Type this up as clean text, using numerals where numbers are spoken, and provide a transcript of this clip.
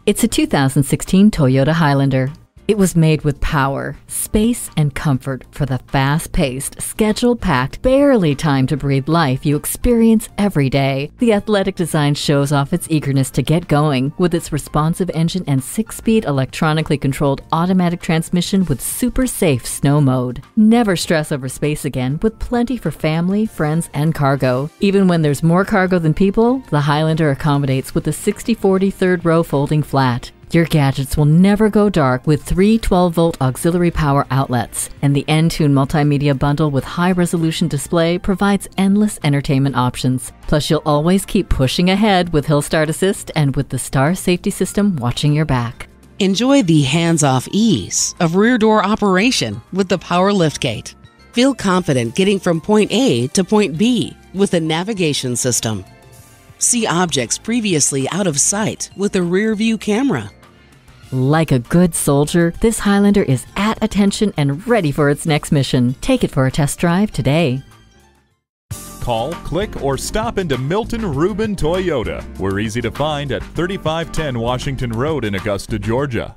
It's a 2016 Toyota Highlander. It was made with power, space, and comfort for the fast-paced, schedule-packed, barely time to breathe life you experience every day. The athletic design shows off its eagerness to get going with its responsive engine and 6-speed electronically controlled automatic transmission with super safe snow mode. Never stress over space again with plenty for family, friends, and cargo. Even when there's more cargo than people, the Highlander accommodates with the 60/40 third row folding flat. Your gadgets will never go dark with 3 12-volt auxiliary power outlets, and the Entune multimedia bundle with high-resolution display provides endless entertainment options. Plus, you'll always keep pushing ahead with Hill Start Assist and with the Star Safety System watching your back. Enjoy the hands-off ease of rear door operation with the power liftgate. Feel confident getting from point A to point B with the navigation system. See objects previously out of sight with a rear view camera. Like a good soldier, this Highlander is at attention and ready for its next mission. Take it for a test drive today. Call, click, or stop into Milton Ruben Toyota. We're easy to find at 3510 Washington Road in Augusta, Georgia.